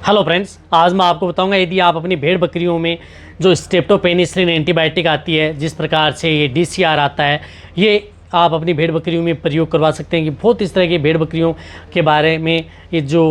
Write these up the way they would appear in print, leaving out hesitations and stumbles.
Hello friends, आज मैं आपको बताऊंगा यदि आप अपनी भेड़ बकरियों में जो स्ट्रेप्टोपेनिसिलिन एंटीबायोटिक आती है, जिस प्रकार से ये डीसीआर आता है, ये आप अपनी भेड़ बकरियों में प्रयोग करवा सकते हैं। कि बहुत इस तरह की भेड़ बकरियों के बारे में ये जो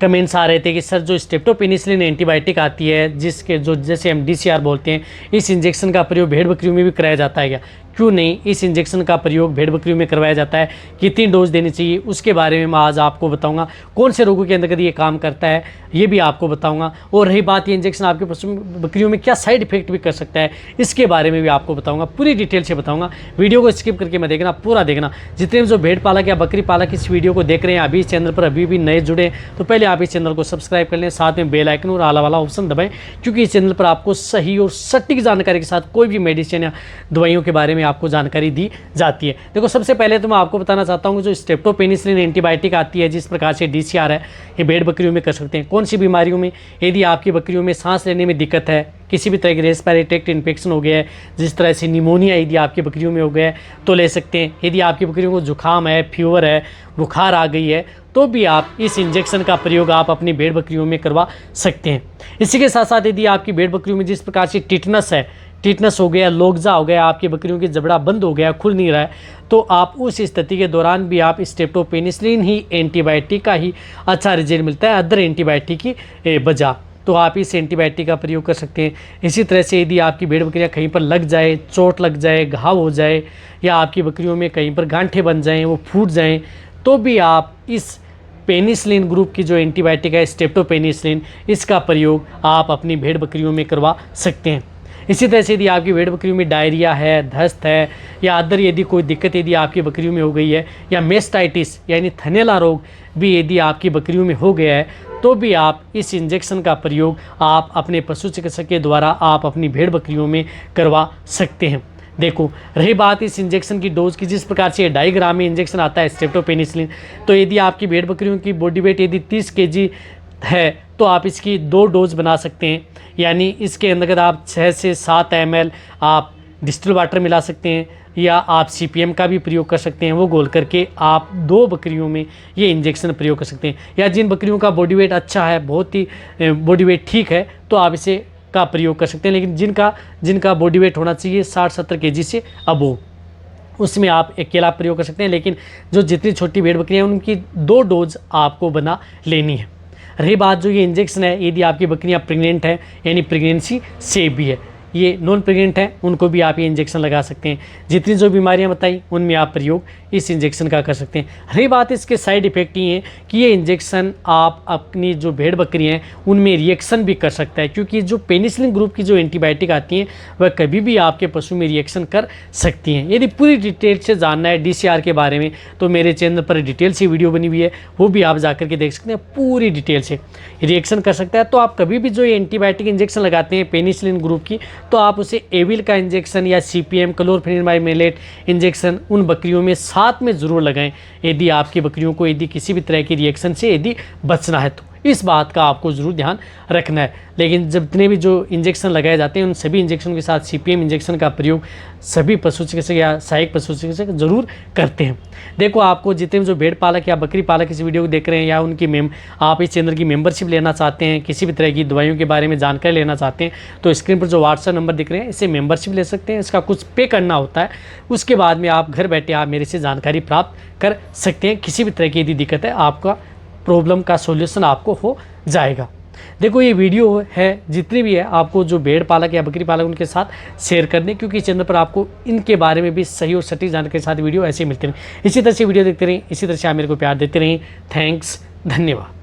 कमेंट्स आ रहे थे कि सर जो स्ट्रेप्टोपेनिसिलिन एंटीबायोटिक आती है, जिसके जो जैसे हम डीसीआर बोलते हैं, इस इंजेक्शन का प्रयोग भेड़ बकरियों में भी कराया जाता है क्या? क्यों नहीं इस इंजेक्शन का प्रयोग भेड़ बकरियों में करवाया जाता है, कितनी डोज देनी चाहिए, उसके बारे में मैं आज आपको बताऊंगा। कौन से रोगों के अंतर्गत ये काम करता है ये भी आपको बताऊंगा। और रही बात ये इंजेक्शन आपके पशु बकरियों में क्या साइड इफेक्ट भी कर सकता है, इसके बारे में भी आपको बताऊंगा, पूरी डिटेल से बताऊंगा। वीडियो को स्किप करके मैं देखना, पूरा देखना। जितने भी जो भेड़ पालक या बकरी पालक इस वीडियो को देख रहे हैं, अभी इस चैनल पर अभी भी नए जुड़े, तो पहले आप इस चैनल को सब्सक्राइब कर लें, साथ में बेल आइकन और आला वाला ऑप्शन दबाएं, क्योंकि इस चैनल पर आपको सही और सटीक जानकारी के साथ कोई भी मेडिसिन या दवाइयों के बारे में आपको जानकारी दी जाती है। देखो, सबसे पहले तो मैं आपको बताना चाहता हूँ जो स्ट्रेप्टोपेनिसिलिन एंटीबायोटिक आती है, जिस प्रकार से डीसीआर है, ये भेड़ बकरियों में कर सकते हैं। कौन सी बीमारियों में? यदि आपकी बकरियों में सांस लेने में दिक्कत है, किसी भी तरह की रेस्पिरेटरी ट्रैक्ट इन्फेक्शन हो गया है, जिस तरह से निमोनिया यदि आपकी बकरियों में हो गया है तो ले सकते हैं। यदि आपकी बकरियों को जुकाम है, फीवर है, बुखार आ गई है, तो भी आप इस इंजेक्शन का प्रयोग आप अपनी भेड़ बकरियों में करवा सकते हैं। इसी के साथ साथ यदि आपकी भेड़ बकरियों में जिस प्रकार से टिटनस हो गया, लोगजा हो गया, आपकी बकरियों की जबड़ा बंद हो गया, खुल नहीं रहा है, तो आप उस स्थिति के दौरान भी आप स्ट्रेप्टोपेनिसिलिन ही एंटीबायोटिक का ही अच्छा रिजल्ट मिलता है अदर एंटीबायोटिक की बजाय, तो आप इस एंटीबायोटिक का प्रयोग कर सकते हैं। इसी तरह से यदि आपकी भेड़ बकरियां कहीं पर लग जाए, चोट लग जाए, घाव हो जाए, या आपकी बकरियों में कहीं पर गांठें बन जाएँ, वो फूट जाएँ, तो भी आप इस पेनिसिलिन ग्रुप की जो एंटीबायोटिक है स्ट्रेप्टोपेनिसिलिन, इसका प्रयोग आप अपनी भेड़ बकरियों में करवा सकते हैं। इसी तरह से यदि आपकी भेड़ बकरियों में डायरिया है, दस्त है, या अदर यदि कोई दिक्कत यदि आपकी बकरियों में हो गई है, या मेस्टाइटिस यानी थनैला रोग भी यदि आपकी बकरियों में हो गया है, तो भी आप इस इंजेक्शन का प्रयोग आप अपने पशु चिकित्सक के द्वारा आप अपनी भेड़ बकरियों में करवा सकते हैं। देखो, रही बात इस इंजेक्शन की डोज की, जिस प्रकार से 2.5 ग्राम में इंजेक्शन आता है स्ट्रेप्टोपेनिसिलिन, तो यदि आपकी भेड़ बकरियों की बॉडी वेट यदि 30 kg है, तो आप इसकी 2 डोज बना सकते हैं। यानी इसके अंतर्गत आप 6 से 7 ml आप डिस्टिल वाटर मिला सकते हैं, या आप CPM का भी प्रयोग कर सकते हैं। वो घोल करके आप 2 बकरियों में ये इंजेक्शन प्रयोग कर सकते हैं। या जिन बकरियों का बॉडी वेट अच्छा है, बहुत ही बॉडी वेट ठीक है, तो आप इसे का प्रयोग कर सकते हैं। लेकिन जिनका बॉडी वेट होना चाहिए 60-70 kg से अबोव, उसमें आप अकेला प्रयोग कर सकते हैं। लेकिन जो जितनी छोटी भेड़ बकरियाँ हैं, उनकी 2 डोज आपको बना लेनी है। रही बात जो ये इंजेक्शन है, यदि आपकी बकरियां प्रेग्नेंट है, यानी प्रेगनेंसी सेफ भी है, ये नॉन प्रेग्नेंट है, उनको भी आप ये इंजेक्शन लगा सकते हैं। जितनी जो बीमारियां बताई उनमें आप प्रयोग इस इंजेक्शन का कर सकते हैं। रही बात इसके साइड इफ़ेक्ट ये हैं कि ये इंजेक्शन आप अपनी जो भेड़ बकरी हैं उनमें रिएक्शन भी कर सकता है, क्योंकि जो पेनिसिलिन ग्रुप की जो एंटीबायोटिक आती हैं वह कभी भी आपके पशु में रिएक्शन कर सकती हैं। यदि पूरी डिटेल से जानना है डीसीआर के बारे में, तो मेरे चैनल पर डिटेल से वीडियो बनी हुई है, वो भी आप जाकर के देख सकते हैं। पूरी डिटेल से रिएक्शन कर सकता है। तो आप कभी भी जो ये एंटीबायोटिक इंजेक्शन लगाते हैं पेनिसिलिन ग्रुप की, तो आप उसे एविल का इंजेक्शन या CPM क्लोरफेनिरामाइड इंजेक्शन उन बकरियों में साथ में ज़रूर लगाएं, यदि आपकी बकरियों को यदि किसी भी तरह की रिएक्शन से यदि बचना है तो। इस बात का आपको ज़रूर ध्यान रखना है। लेकिन जितने भी जो इंजेक्शन लगाए जाते हैं, उन सभी इंजेक्शन के साथ CPM इंजेक्शन का प्रयोग सभी पशु चिकित्सक या सहायक पशु चिकित्सक जरूर करते हैं। देखो, आपको जितने भी जो भेड़ पालक या बकरी पालक इस वीडियो को देख रहे हैं, या उनकी आप इस चैनल की मेंबरशिप लेना चाहते हैं, किसी भी तरह की दवाइयों के बारे में जानकारी लेना चाहते हैं, तो स्क्रीन पर जो WhatsApp नंबर दिख रहे हैं, इससे मेंबरशिप ले सकते हैं। इसका कुछ पे करना होता है, उसके बाद में आप घर बैठे आप मेरे से जानकारी प्राप्त कर सकते हैं। किसी भी तरह की यदि दिक्कत है, आपका प्रॉब्लम का सॉल्यूशन आपको हो जाएगा। देखो, ये वीडियो है जितनी भी है आपको जो भेड़ पालक या बकरी पालक उनके साथ शेयर करने, क्योंकि चैनल पर आपको इनके बारे में भी सही और सटीक जानकारी के साथ वीडियो ऐसे ही मिलते रहें। इसी तरह से वीडियो देखते रहें, इसी तरह से आप मेरे को प्यार देते रहें। थैंक्स, धन्यवाद।